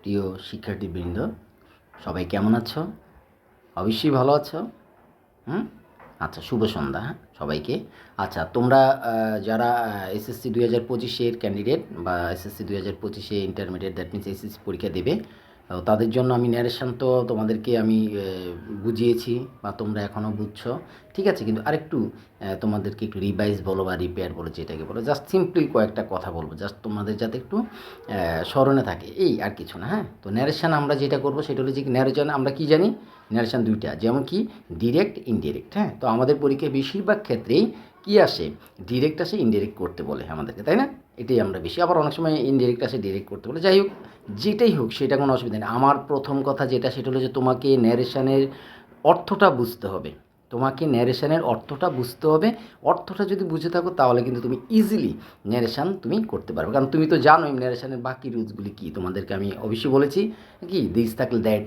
প্রিয় শিক্ষার্থীবৃন্দ, সবাই কেমন আছো? অবশ্যই ভালো আছো। হুম। আচ্ছা, শুভ সন্ধ্যা সবাইকে। আচ্ছা, তোমরা যারা এসএসসি 2025-এর ক্যান্ডিডেট বা এসএসসি 2025-এ ইন্টারমিডিয়েট, দ্যাট মিনস এসএসসি পরীক্ষা দেবে, তাদের জন্য আমি ন্যারেশন তো তোমাদেরকে আমি বুঝিয়েছি বা তোমরা এখনও বুঝছো, ঠিক আছে। কিন্তু আরেকটু তোমাদেরকে একটু রিভাইজ বলো বা রিপেয়ার বলো, যেটাকে বলো, জাস্ট সিম্পলি কয়েকটা কথা বলবো, জাস্ট তোমাদের যাতে একটু স্মরণে থাকে, এই আর কিছু না। হ্যাঁ, তো ন্যারেশন আমরা যেটা করবো সেটা হলো যে ন্যারেশন আমরা কি জানি, ন্যারেশন দুইটা, যেমন কি ডিরেক্ট, ইনডিরেক্ট। হ্যাঁ, তো আমাদের পরীক্ষায় বেশিরভাগ ক্ষেত্রেই কি আসে, ডিরেক্ট আসে, ইনডিরেক্ট করতে বলে আমাদেরকে, তাই না? এটাই আমরা বেশি, আবার অনেক সময় ইনডিরেক্ট আসে, ডিরেক্ট করতে বলে। যাই হোক, যেটাই হোক সেটা কোনো অসুবিধা নেই। আমার প্রথম কথা যেটা, সেটা হলো যে তোমাকে ন্যারেশনের অর্থটা বুঝতে হবে। তোমাকে ন্যারেশনের অর্থটা বুঝতে হবে। অর্থটা যদি বুঝে থাকো তাহলে কিন্তু তুমি ইজিলি ন্যারেশান তুমি করতে পারবে, কারণ তুমি তো জানোই ন্যারেশানের বাকি রুলসগুলি কী। তোমাদেরকে আমি অবশ্যই বলেছি কি, দিস থাকলে দ্যাট,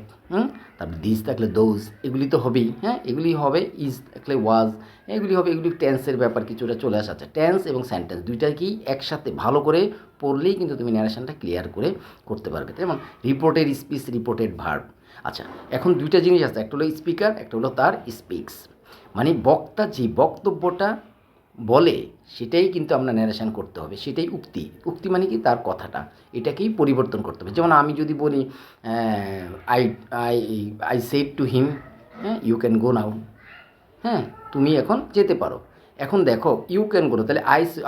তারপর দিস থাকলে দোজ, এগুলি তো হবেই। হ্যাঁ, এগুলি হবে। ইজ থাকলে ওয়াজ, এগুলি হবে। এগুলি টেন্সের ব্যাপার কিছুটা চলে আসা। আচ্ছা, টেন্স এবং সেন্টেন্স দুইটাকেই একসাথে ভালো করে পড়লেই কিন্তু তুমি ন্যারেশনটা ক্লিয়ার করে করতে পারবে। যেমন রিপোর্টেড স্পিচ, রিপোর্টেড ভার্ব। আচ্ছা, এখন দুইটা জিনিস আছে, একটা হলো স্পিকার, একটা হলো তার স্পিক্স। মানে বক্তা যে বক্তব্যটা বলে সেটাই কিন্তু আমরা ন্যারেশন করতে হবে, সেটাই উক্তি। উক্তি মানে কি, তার কথাটা, এটাকেই পরিবর্তন করতে হবে। যেমন আমি যদি বলি I I I said to হিম, হ্যাঁ, ইউ ক্যান গো নাও। হ্যাঁ, তুমি এখন যেতে পারো। এখন দেখো, ইউ ক্যান গো, তাহলে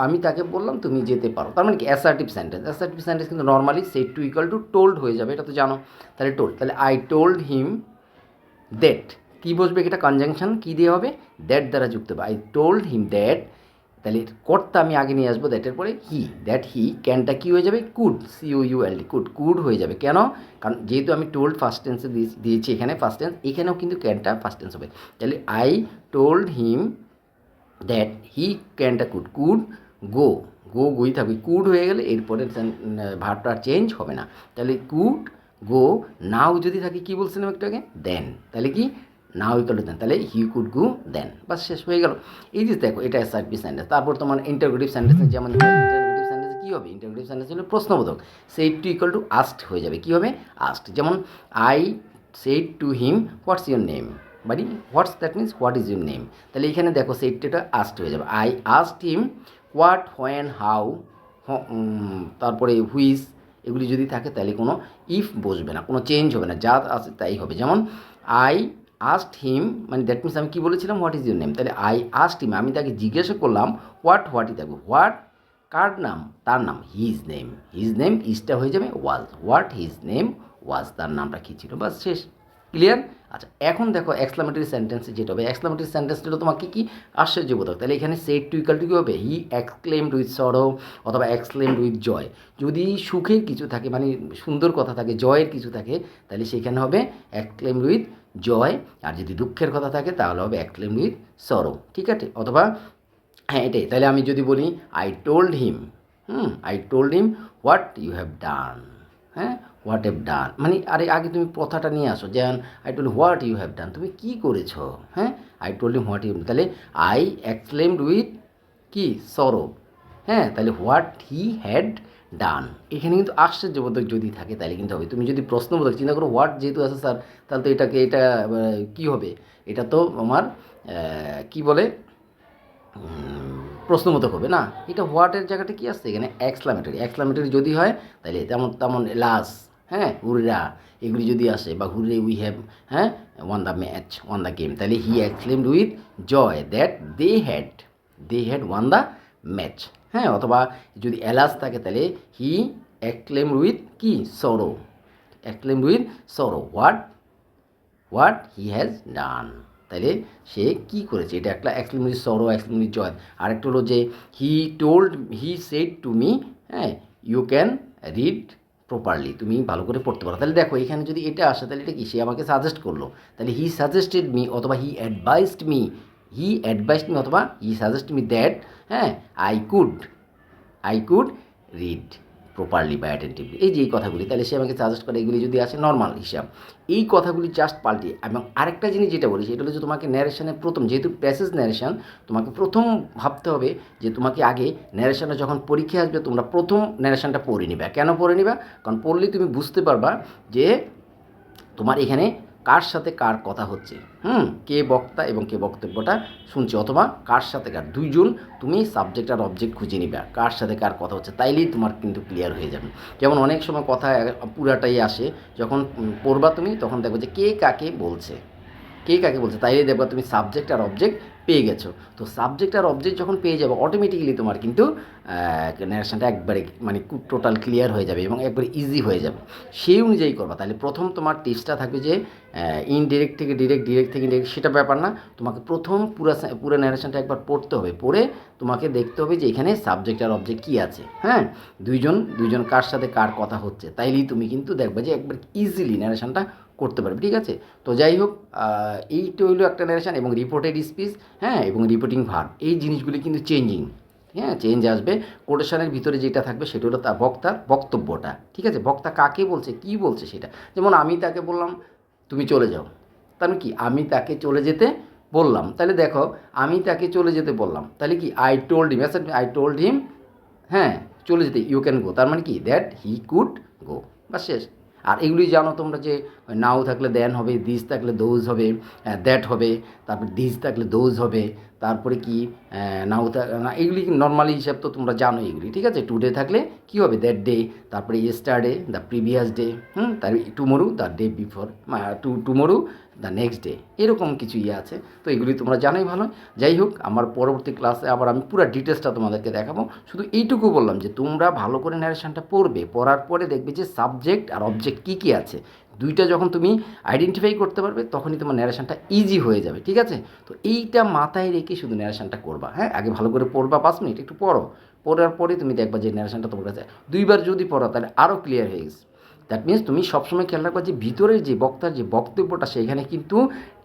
আমি তাকে বললাম তুমি যেতে পারো, তার মানে কি অ্যাসার্টিভ সেন্টেন্স। অ্যাসার্টিভ সেন্টেন্স কিন্তু normally shed to equal two told হয়ে যাবে, এটা তো জানো। তাহলে টোল্ড, তাহলে আই টোল্ড হিম দ্যাট, কী বসবে, এটা কনজাংশন কী দিয়ে হবে, দ্যাট দ্বারা যুক্ত হবে। আই টোল্ড হিম দ্যাট, তাহলে কর্তা আমি আগে নিয়ে আসবো, দ্যাটের পরে হি, দ্যাট হি, ক্যানটা কী হয়ে যাবে, কুড, সিওইউএলডি, কুড, কুড হয়ে যাবে। কেন? কারণ যেহেতু আমি টোল্ড ফার্স্ট টেন্সে দিয়েছি এখানে ফার্স্ট টেন্স, এখানেও কিন্তু ক্যানটা ফার্স্ট টেন্স হবে। তাহলে I told him that he, ক্যানটা কুড, কুড গো, গোই থাকবে, কুড হয়ে গেলে এরপরে ভার্বটা চেঞ্জ হবে না। তাহলে কুড গো নাও যদি থাকে, কী বলছিলাম একটু আগে, দেন, তাহলে কি নাও ইকুয়াল টু দেন, তাহলে হি কুড গো দেন, বাস শেষ হয়ে গেল। এই যে দেখো, এটা অ্যাসার্টিভ সেন্টেন্স। তারপর তোমার ইন্টারোগেটিভ সেন্টেন্স, যেমন ইন্টারোগেটিভ সেন্টেন্সে কী হবে, ইন্টারোগেটিভ সেন্টেন্স হলো প্রশ্নবোধক। Said to equal to asked হয়ে যাবে, কী হবে, আস্কড। যেমন I said to him what's your name, মানে what's that means what is your name. তাহলে এখানে দেখো সেডটা আস্কড হয়ে যাবে। I asked him what, when, how, তারপরে হুইচ, এগুলি যদি থাকে তাহলে কোনো ইফ বসবে না, কোনো চেঞ্জ হবে না, যা আছে তাই হবে। যেমন আই আস্কড হিম, মানে দ্যাট মিনস আমি কী বলেছিলাম, হোয়াট ইজ ইউর নেম। তাহলে আই আস্কড হিম, আমি তাকে জিজ্ঞাসা করলাম, হোয়াটই থাকবে, হোয়াট, কার নাম, তার নাম, হিজ নেম, হিজ নেম, ইজটা হয়ে যাবে ওয়াজ, হোয়াট হিজ নেম ওয়াজ, তার নামটা কী ছিল, বাস শেষ, ক্লিয়ার। আচ্ছা, এখন দেখো এক্সক্লামেটরি সেন্টেন্সে যেটা হবে, এক্সক্লামেটরি সেন্টেন্সটা তোমাকে কি, আশ্চর্যবোধক। তাহলে এখানে সেড টু ইকুয়াল টু কী হবে, হি এক্সক্লেমড উইথ সরো অথবা এক্সক্লেমড উইথ জয়। যদি সুখের কিছু থাকে, মানে সুন্দর কথা থাকে, জয়ের কিছু থাকে, তাহলে সেখানে হবে এক্সক্লেমড উইথ জয়। আর যদি দুঃখের কথা থাকে তাহলে হবে এক্সক্লেমড উইথ সরো, ঠিক আছে। অথবা হ্যাঁ, এটাই। তাহলে আমি যদি বলি I told him, I told him what you have done, হ্যাঁ, হোয়াট হ্যাভ ডান, মানে আরে আগে তুমি কথাটা নিয়ে আসো, যেমন I told what you have done, তুমি কী করেছো। হ্যাঁ, I told him what you, তাহলে আই এক্সক্লেমড উইথ কি, সরো। হ্যাঁ, তাহলে হোয়াট হি হ্যাড ডান, এখানে কিন্তু আশ্চর্যবোধক যদি থাকে তাহলে কিন্তু হবে। তুমি যদি প্রশ্নবোধক চিন্তা করো, হোয়াট যেহেতু আছে স্যার, তাহলে তো এটা কী হবে, এটা তো আমার কি বলে, প্রশ্নবোধক হবে না। এটা হোয়াটের জায়গাটা কী আসছে এখানে, এক্সক্লামেটরি। এক্সক্লামেটরি যদি হয় তাহলে তেমন তেমন লাস, হ্যাঁ, হুররা, এগুলি যদি আসে, বা হুররে উই হ্যাভ, হ্যাঁ, won the match, won the game, তাহলে he exclaimed with joy that they had won the match. হ্যাঁ, অথবা যদি এলাস থাকে তাহলে হি এক্সক্লেমড উইথ কি, সরো, exclaimed with sorrow what he has done, তাহলে সে কী করেছে, এটা একটা এক্সক্লেমেটরি সরো, এক্সক্লেমেটরি জয়। আরেকটা হলো যে হি সেড টু মি, হ্যাঁ, ইউ ক্যান রিড প্রপারলি, তুমি ভালো করে পড়তে পারো। তাহলে দেখো এখানে যদি এটা আসে তাহলে এটা কি, সে আমাকে সাজেস্ট করলো, তাহলে হি সাজেস্টেড মি, অথবা হি অ্যাডভাইসড মি, অথবা হি সাজেস্ট মি দ্যাট, হ্যাঁ, আই কুড রিড প্রপারলি বা অ্যাটেন্টিভলি, এই যে এই কথাগুলি, তাহলে সে আমাকে সাজেস্ট করে, এগুলি যদি আসে নর্মাল হিসাব, এই কথাগুলি জাস্ট পাল্টিয়ে। এবং আরেকটা জিনিস যেটা বলি সেটা হলো যে তোমাকে ন্যারেশনের প্রথম, যেহেতু প্যাসেজ ন্যারেশন, তোমাকে প্রথম ভাবতে হবে যে তোমাকে আগে ন্যারেশনটা যখন পরীক্ষা আসবে তোমরা প্রথম ন্যারেশনটা পড়ে নিবা। কেন পড়ে নিবা? কারণ পড়লেই তুমি বুঝতে পারবা যে তোমার এখানে কার সাথে কার কথা হচ্ছে, কে বক্তা এবং কে বক্তব্যটা শুনছে, অথবা কার সাথে কার, দুইজন তুমি সাবজেক্ট আর অবজেক্ট খুঁজে নিবে কার সাথে কার কথা হচ্ছে, তাইলেই তোমার কিন্তু ক্লিয়ার হয়ে যাবে। যেমন অনেক সময় কথা পুরাটাই আসে, যখন পড়বা তুমি তখন দেখো যে কে কাকে বলছে, কে কাকে বলছে, তাইলে দেখবা তুমি সাবজেক্ট আর অবজেক্ট পেয়ে গেছো। তো সাবজেক্ট আর অবজেক্ট যখন পেয়ে যাবে অটোমেটিক্যালি তোমার কিন্তু ন্যারেশনটা একবারে মানে টোটাল ক্লিয়ার হয়ে যাবে এবং একবারে ইজি হয়ে যাবে। সেই অনুযায়ী করবা। তাহলে প্রথম তোমার টিপসটা থাকবে যে ইনডিরেক্ট থেকে ডিরেক্ট, ডিরেক্ট থেকে ইনডিরেক্ট, সেটা ব্যাপার না। তোমাকে প্রথম পুরো ন্যারেশনটা একবার পড়তে হবে, পড়ে তোমাকে দেখতে হবে যে এখানে সাবজেক্ট আর অবজেক্ট কী আছে, হ্যাঁ, দুইজন কার সাথে কার কথা হচ্ছে, তাইলেই তুমি কিন্তু দেখবে যে একবার ইজিলি ন্যারেশনটা করতে পারবে। ঠিক আছে? তো যাই হোক, এইটা হইলো একটা ন্যারেশন। এবং রিপোর্টেড স্পিচ, হ্যাঁ, এবং রিপোর্টিং ভার্ব, এই জিনিসগুলি কিন্তু চেঞ্জিং, হ্যাঁ, চেঞ্জ আসবে। কোটেশনের ভিতরে যেটা থাকবে সেটা হলো তার বক্তার বক্তব্যটা। ঠিক আছে? বক্তা কাকে বলছে, কী বলছে সেটা। যেমন আমি তাকে বললাম তুমি চলে যাও, তার মানে কি আমি তাকে চলে যেতে বললাম। তাহলে দেখো, আমি তাকে চলে যেতে বললাম, তাহলে কি I told him, I told হিম, হ্যাঁ, চলে যেতে, ইউ ক্যান গো, তার মানে কি দ্যাট হি কুড গো, বা শেষ। আর এগুলি জানো তোমরা যে নাও থাকলে দেন হবে, দিস থাকলে দোজ হবে, দ্যাট হবে, তারপর দিস থাকলে দোজ হবে, তারপরে কি নাও এগুলি নর্মালি হিসাব তো তোমরা জানো এগুলি। ঠিক আছে? টুডে থাকলে কী হবে, দ্যাট ডে, তারপরে ইয়েস্টারডে, দ্য প্রিভিয়াস ডে, তার tomorrow, the day before, tomorrow, the next day, এরকম কিছু আছে। তো এগুলি তোমরা জানোই ভালো। যাই হোক, আমার পরবর্তী ক্লাসে আবার আমি পুরো ডিটেলসটা তোমাদেরকে দেখাবো। শুধু এইটুকু বললাম যে তোমরা ভালো করে ন্যারেশনটা পড়বে, পড়ার পরে দেখবে যে সাবজেক্ট আর অবজেক্ট কী কী আছে, দুইটা যখন তুমি আইডেন্টিফাই করতে পারবে তখনই তোমার ন্যারেশনটা ইজি হয়ে যাবে। ঠিক আছে? তো এইটা মাথায় রেখে শুধু ন্যারেশনটা করবা। হ্যাঁ, আগে ভালো করে পড়বা, 5 মিনিট একটু পড়ো, পড়ার পরে তুমি দেখবা যে ন্যারেশনটা তোমার কাছে 2বার যদি পড়ো তাহলে আরও ক্লিয়ার হয়ে গেছে। দ্যাট মিনস তুমি সবসময় খেয়াল রাখবা যে ভিতরের যে বক্তার যে বক্তব্যটা, সেখানে কিন্তু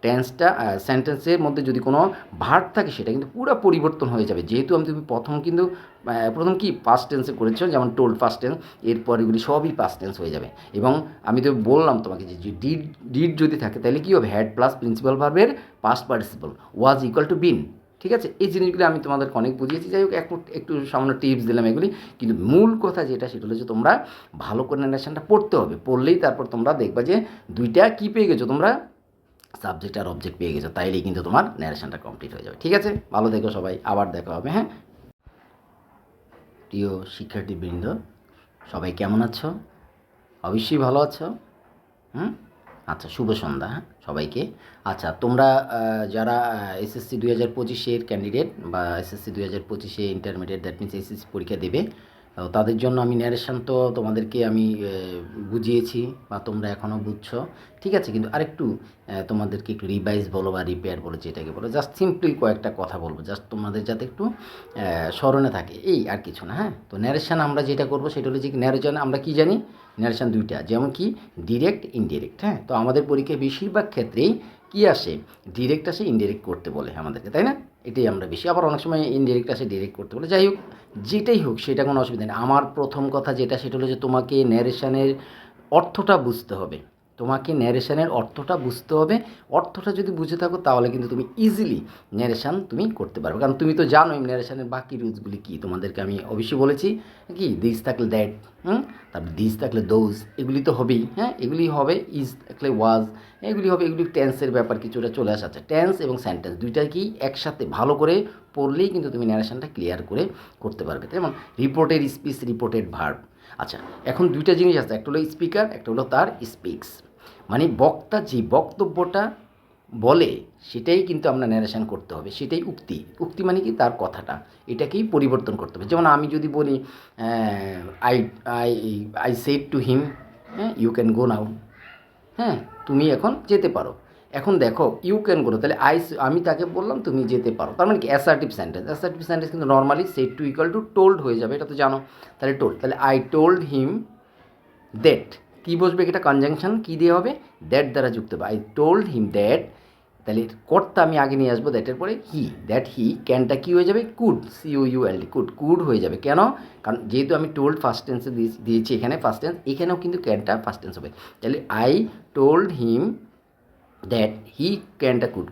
টেন্সটা, সেন্টেন্সের মধ্যে যদি কোনো ভার্ব থাকে সেটা কিন্তু পুরো পরিবর্তন হয়ে যাবে। যেহেতু তুমি প্রথম কি পাস্ট টেন্সে করেছো, যেমন টোল্ড পাস্ট টেন্স, এরপর এগুলি সবই পাস্ট টেন্স হয়ে যাবে। এবং আমি তো বললাম তোমাকে যে ডিড যদি থাকে তাহলে কী হবে, হ্যাড প্লাস প্রিন্সিপাল ভার্বের past participle, was equal to been. ঠিক আছে? এই জিনিসগুলো আমি তোমাদেরকে অনেক বুঝিয়েছি। যাই হোক, একটু সামান্য টিপস দিলাম এগুলি, কিন্তু মূল কথা যেটা সেটা হলো যে তোমরা ভালো করে ন্যারেশনটা পড়তে হবে। পড়লেই তারপর তোমরা দেখবা যে দুইটা কী পেয়ে গেছো, তোমরা সাবজেক্ট আর অবজেক্ট পেয়ে গেছো, তাইলেই কিন্তু তোমার ন্যারেশনটা কমপ্লিট হয়ে যাবে। ঠিক আছে? ভালো থেকো সবাই, আবার দেখা হবে। হ্যাঁ, প্রিয় শিক্ষার্থীবৃন্দ, সবাই কেমন আছো? অবশ্যই ভালো আছো। আচ্ছা, শুভ সন্ধ্যা, হ্যাঁ, সবাইকে। আচ্ছা, তোমরা যারা এসএসসি 2025-এর ক্যান্ডিডেট বা এসএসসি 2025-এ ইন্টারমিডিয়েট, দ্যাট মিনস এসএসসি পরীক্ষা দেবে, তাদের জন্য আমি ন্যারেশন তো তোমাদেরকে আমি বুঝিয়েছি বা তোমরা এখনও বুঝছো। ঠিক আছে? কিন্তু আরেকটু তোমাদেরকে একটু রিভাইজ বলো বা রিপেয়ার বলো, যেটাকে বলো, জাস্ট সিম্পলি কয়েকটা কথা বলবো, জাস্ট তোমাদের যাতে একটু স্মরণে থাকে, এই আর কিছু না। হ্যাঁ, তো ন্যারেশন আমরা যেটা করবো সেটা হলো যে ন্যারেশন আমরা কী জানি, ন্যারেশন দুইটা, যেমন কি ডিরেক্ট, ইনডিরেক্ট। হ্যাঁ, তো আমাদের পরীক্ষায় বেশিরভাগ ক্ষেত্রেই কী আসে, ডিরেক্ট আসে, ইনডিরেক্ট করতে বলে আমাদেরকে, তাই না? এটাই আমরা বেশি, আবার অনেক সময় ইনডিরেক্ট আসে, ডিরেক্ট করতে বলে। যাই হোক, যেটাই হোক সেটা কোনো অসুবিধা নেই। আমার প্রথম কথা যেটা সেটা হলো যে তোমাকে ন্যারেশনের অর্থটা বুঝতে হবে, তোমাকে ন্যারেশনের অর্থটা বুঝতে হবে। অর্থটা যদি বুঝে থাকো তাহলে কিন্তু তুমি ইজিলি ন্যারেশন তুমি করতে পারবে। কারণ তুমি তো জানোই ন্যারেশনের বাকি রুলসগুলি কী, তোমাদেরকে আমি অবশ্যই বলেছি। কি, দিস থাকলে দ্যাট, তারপর দিস থাকলে দোজ, এগুলি তো হবেই। হ্যাঁ, এগুলি হবে। ইজ থাকলে ওয়াজ, এগুলি হবে। এগুলি টেন্সের ব্যাপার কিছুটা চলে আসছে। টেন্স এবং সেন্টেন্স দুইটাকেই একসাথে ভালো করে পড়লেই কিন্তু তুমি ন্যারেশনটা ক্লিয়ার করে করতে পারবে। যেমন রিপোর্টেড স্পিচ, রিপোর্টেড ভার্ব। আচ্ছা, এখন দুইটা জিনিস আছে, একটা হলো স্পিকার, একটা হলো তার স্পিক্স। মানে বক্তা যে বক্তব্যটা বলে সেটাই কিন্তু আমরা ন্যারেশন করতে হবে, সেটাই উক্তি। উক্তি মানে কি, তার কথাটা, এটাকেই পরিবর্তন করতে হবে। যেমন আমি যদি বলি I I I said to হিম, হ্যাঁ, ইউ ক্যান গো নাও, হ্যাঁ, তুমি এখন যেতে পারো। এখন দেখো, ইউ ক্যান গো, তাহলে আমি তাকে বললাম তুমি যেতে পারো, তার মানে কি অ্যাসার্টিভ সেন্টেন্স। অ্যাসার্টিভ সেন্টেন্স কিন্তু normally shed to equal two told হয়ে যাবে, এটা তো জানো। তাহলে টোল্ড, তাহলে আই টোল্ড হিম দ্যাট, কী বসবে, এটা কনজাংশন কী দিয়ে হবে, দ্যাট দ্বারা যুক্ত হবে। আই টোল্ড হিম দ্যাট তাহলে কর্তা আমি আগে নিয়ে আসবো দ্যাটের পরে হি, দ্যাট হি, ক্যানটা কী হয়ে যাবে কুড, COULD, কুড হয়ে যাবে। কেন? কারণ যেহেতু আমি টোল্ড ফার্স্ট টেন্সে দিয়েছি এখানে ফার্স্ট টেন্স, এখানেও কিন্তু ক্যানটা ফার্স্ট টেন্স হবে। তাহলে I told him that he, ক্যানটা কুড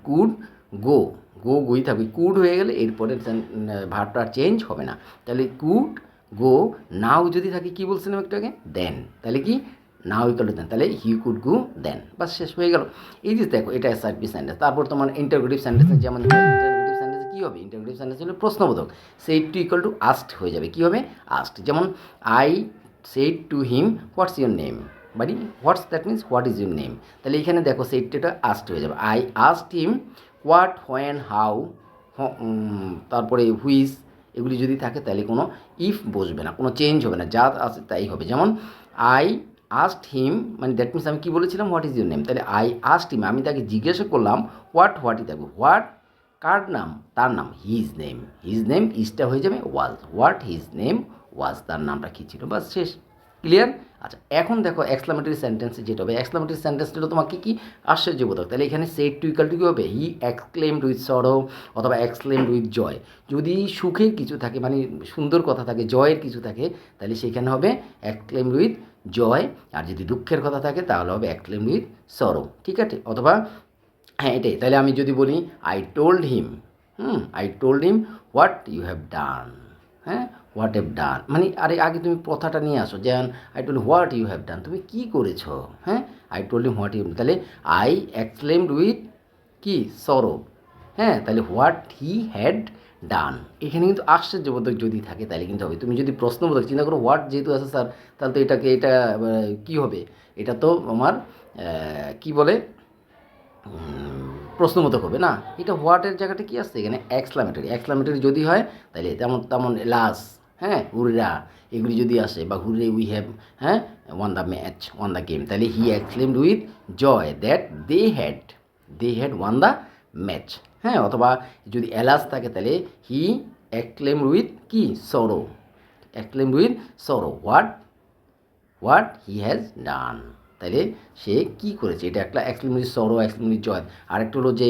গো, গোই থাকবে, কুড হয়ে গেলে এরপরে ভার্বটা চেঞ্জ হবে না। তাহলে কুড গো নাও যদি থাকে কী বলছিলাম একটু আগে, দেন, তাহলে কি নাও ইকুয়াল টু দেন, তাহলে হি কুড গো দেন, বাস শেষ হয়ে গেল। এই যে দেখো এটা অ্যাসার্টিভ সেন্টেন্স। তারপর তোমার ইন্টারোগেটিভ সেন্টেন্স, যেমন ইন্টারোগেটিভ সেন্টেন্সে কী হবে, ইন্টারোগেটিভ সেন্টেন্স হলো প্রশ্নবোধক, said to equal to asked হয়ে যাবে। কী হবে, আস্কড। যেমন I said to him what's your name, বাড়ি what's that means what is your name. তাহলে এখানে দেখো সেইডটা আস্কড হয়ে যাবে। I asked him what, when, how, তারপরে হুইচ, এগুলি যদি থাকে তাহলে কোনো ইফ বসবে না, কোনো চেঞ্জ হবে না, যা আছে তাই হবে। যেমন আই আস্কড হিম, মানে দ্যাট মিনস আমি কী বলেছিলাম, হোয়াট ইজ ইউর নেম, তাহলে আই আস্কড হিম, আমি তাকে জিজ্ঞাসা করলাম হোয়াটই থাকবে, হোয়াট কার নাম, তার নাম, হিজ নেম ইজটা হয়ে যাবে ওয়াজ, হোয়াট হিজ নেম ওয়াজ, তার নামটা কী ছিল, বাস শেষ। ক্লিয়ার? আচ্ছা, এখন দেখো এক্সক্লামেটরি সেন্টেন্সে যেটা হবে, এক্সক্লামেটরি সেন্টেন্সটা তোমাকে কি আশ্চর্যবোধক, তাহলে এখানে সেড টু ইকুয়াল টু কী হবে, হি এক্সক্লেমড উইথ সরো অথবা এক্সক্লেমড উইথ জয়। যদি সুখের কিছু থাকে, মানে সুন্দর কথা থাকে, জয়ের কিছু থাকে, তাহলে সেখানে হবে এক্সক্লেমড উইথ জয়, আর যদি দুঃখের কথা থাকে তাহলে হবে এক্সক্লেমড উইথ সরো, ঠিক আছে? অথবা হ্যাঁ এটাই, তাহলে আমি যদি বলি I told him what you have done, হ্যাঁ হোয়াট হ্যাভ ডান, মানে আগে তুমি কথাটা নিয়ে আসো, যেমন I told what you have done, তুমি কী করেছো, হ্যাঁ I told him what you, তাহলে আই এক্সক্লেমড উইথ কি সরো, হ্যাঁ তাহলে হোয়াট হি হ্যাড ডান। এখানে কিন্তু আশ্চর্যবোধক যদি থাকে তাহলে কিন্তু হবে। তুমি যদি প্রশ্নবোধক চিন্তা করো, হোয়াট যেহেতু আছে স্যার, তাহলে তো এটা কী হবে, এটা তো আমার কি বলে প্রশ্নবোধক হবে না, এটা হোয়াটের জায়গাটা কী আসছে এখানে, এক্সক্লামেটরি যদি হয় তাহলে তেমন লাস, হ্যাঁ হুররা, এগুলি যদি আসে, বা হুররে উই হ্যাভ, হ্যাঁ ওয়ান দ্য গেম, তাহলে he exclaimed with joy that they had won the match, হ্যাঁ অথবা যদি এলাস থাকে তাহলে হি এক্সক্লেমড উইথ কি সরো, হোয়াট হি হ্যাজ ডান, তাহলে সে কী করেছে, এটা একটা এক্সক্লেমেটরি সরো, এক্সক্লেমেটরি জয়। আরেকটা হলো যে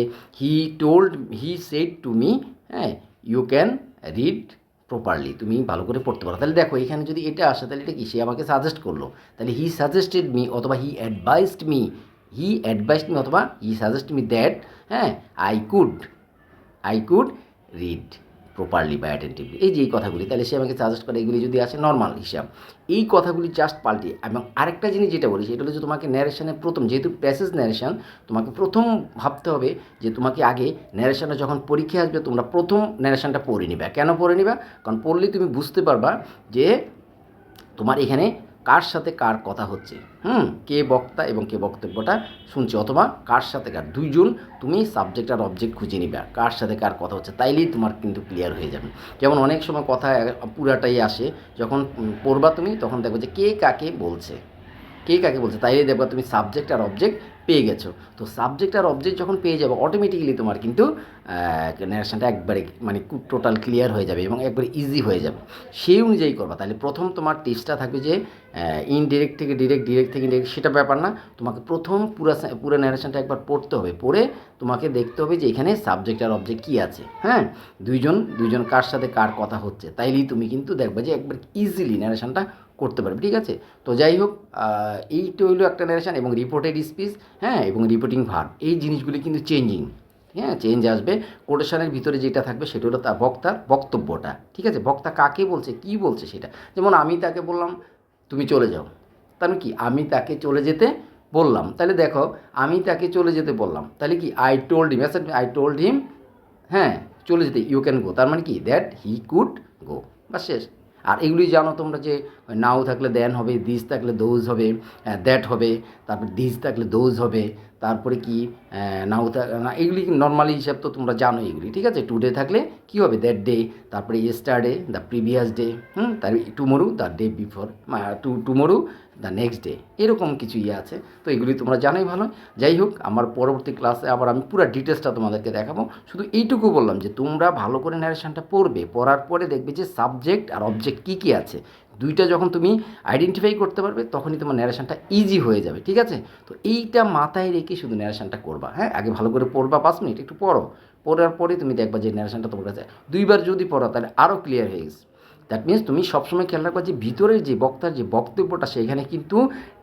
হি সেড টু মি, হ্যাঁ ইউ ক্যান রিড প্রপারলি, তুমি ভালো করে পড়তে পারো। তাহলে দেখো এখানে যদি এটা আসে তাহলে এটা কি, সে আমাকে সাজেস্ট করলো, তাহলে হি সাজেস্টেড মি অথবা হি অ্যাডভাইসড মি অথবা হি সাজেস্ট মি দ্যাট, হ্যাঁ আই কুড রিড প্রপারলি বা অ্যাটেন্টিভলি, এই যে এই কথাগুলি, তাহলে সে আমাকে সাজেস্ট করে, এগুলি যদি আসে নর্মাল হিসাব, এই কথাগুলি জাস্ট পাল্টে। এবং আরেকটা জিনিস যেটা বলি সেটা হলো যে তোমাকে ন্যারেশনের প্রথম, যেহেতু প্যাসেজ ন্যারেশন, তোমাকে প্রথম ভাবতে হবে যে তোমাকে আগে ন্যারেশনটা যখন পরীক্ষা আসবে তোমরা প্রথম ন্যারেশনটা পড়ে নিবে। কেন পড়ে নিবা? কারণ পড়লেই তুমি বুঝতে পারবা যে তোমার এখানে কার সাথে কার কথা হচ্ছে, কে বক্তা এবং কে বক্তব্যটা শুনছে, অথবা কার সাথে কার, দুইজন তুমি সাবজেক্ট আর অবজেক্ট খুঁজে নিবে কার সাথে কার কথা হচ্ছে, তাইলেই তোমার কিন্তু ক্লিয়ার হয়ে যাবে। যেমন অনেক সময় কথা পুরাটাই আসে, যখন পড়বা তুমি তখন দেখো যে কে কাকে বলছে, তাইলে দেখবা তুমি সাবজেক্ট আর অবজেক্ট পেয়ে গেছো। তো সাবজেক্ট আর অবজেক্ট যখন পেয়ে যাবে অটোমেটিক্যালি তোমার কিন্তু ন্যারেশনটা একবারে মানে খুব টোটাল ক্লিয়ার হয়ে যাবে এবং একবারে ইজি হয়ে যাবে, সেই অনুযায়ী করবা। তাহলে প্রথম তোমার টিপসটা থাকবে যে ইনডিরেক্ট থেকে ডিরেক্ট থেকে ইনডিরেক্ট সেটা ব্যাপার না, তোমাকে প্রথম পুরো ন্যারেশনটা একবার পড়তে হবে, পড়ে তোমাকে দেখতে হবে যে এখানে সাবজেক্ট আর অবজেক্ট কী আছে, হ্যাঁ দুইজন কার সাথে কার কথা হচ্ছে, তাইলেই তুমি কিন্তু দেখবে যে একবার ইজিলি ন্যারেশনটা করতে পারবে, ঠিক আছে? তো যাই হোক, এইটা হইলো একটা ন্যারেশন এবং রিপোর্টেড স্পিচ, হ্যাঁ এবং রিপোর্টিং ভার্ব, এই জিনিসগুলি কিন্তু চেঞ্জিং, হ্যাঁ চেঞ্জ আসবে। কোটেশনের ভিতরে যেটা থাকবে সেটা হলো তার বক্তার বক্তব্যটা, ঠিক আছে? বক্তা কাকে বলছে, কী বলছে সেটা। যেমন আমি তাকে বললাম তুমি চলে যাও, তার মানে কি আমি তাকে চলে যেতে বললাম, তাহলে দেখো আমি তাকে চলে যেতে বললাম, তাহলে কি আই টোল্ড হিম, হ্যাঁ চলে যেতে, ইউ ক্যান গো, তার মানে কি দ্যাট হি কুড গো, বা শেষ। আর এগুলি জানো তোমরা যে নাও থাকলে দেন হবে, দিস থাকলে দোজ হবে, দ্যাট হবে, তারপর দিস থাকলে দোজ হবে, তারপরে কি নাও না, এগুলি নর্মালি হিসাব তো তোমরা জানো এগুলি, ঠিক আছে? টুডে থাকলে কী হবে, দ্যাট ডে, তারপরে ইয়েস্টারডে দ্য প্রিভিয়াস ডে, তারপরে tomorrow the day before, tomorrow the next day, এরকম কিছু আছে। তো এগুলি তোমরা জানোই ভালো। যাই হোক, আমার পরবর্তী ক্লাসে আবার আমি পুরো ডিটেলসটা তোমাদেরকে দেখাবো। শুধু এইটুকু বললাম যে তোমরা ভালো করে ন্যারেশনটা পড়বে, পড়ার পরে দেখবে যে সাবজেক্ট আর অবজেক্ট কী কী আছে, দুইটা যখন তুমি আইডেন্টিফাই করতে পারবে তখনই তোমার ন্যারেশনটা ইজি হয়ে যাবে, ঠিক আছে? তো এইটা মাথায় রেখে শুধু ন্যারেশনটা করবা, হ্যাঁ? আগে ভালো করে পড়বা, 5 মিনিট একটু পড়ো, পড়ার পরে তুমি দেখবা যে ন্যারেশনটা তোমার কাছে 2বার যদি পড়ো তাহলে আরও ক্লিয়ার হয়ে গেছে। দ্যাট মিনস তুমি সবসময় খেয়াল রাখবা যে ভিতরের যে বক্তার যে বক্তব্যটা সেখানে কিন্তু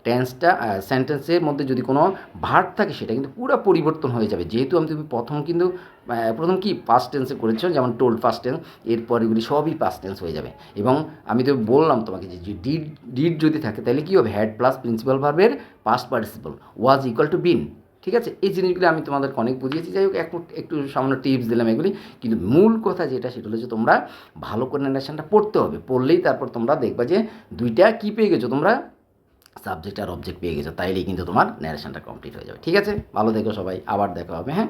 টেন্সটা সেন্টেন্সের মধ্যে যদি কোনো ভার্ব থাকে সেটা কিন্তু পুরো পরিবর্তন হয়ে যাবে। যেহেতু তুমি প্রথম কি পাস্ট টেন্সে করেছো, যেমন টোল্ড পাস্ট টেন্স, এরপর এগুলি সবই পাস্ট টেন্স হয়ে যাবে। এবং আমি তো বললাম তোমাকে যে ডিড ডিড যদি থাকে তাহলে কী হবে, হ্যাড প্লাস প্রিন্সিপাল ভার্বের past participle was equal to been, ঠিক আছে? এই জিনিসগুলো আমি তোমাদেরকে অনেক বুঝিয়েছি। যাই হোক, একটু সামান্য টিপস দিলাম এগুলি, কিন্তু মূল কথা যেটা সেটা হলো যে তোমরা ভালো করে ন্যারেশনটা পড়তে হবে। পড়লেই তারপর তোমরা দেখবা যে দুইটা কী পেয়ে গেছো, তোমরা সাবজেক্ট আর অবজেক্ট পেয়ে গেছো, তাইলেই কিন্তু তোমার ন্যারেশনটা কমপ্লিট হয়ে যাবে। ঠিক আছে, ভালো থেকো সবাই, আবার দেখা হবে, হ্যাঁ।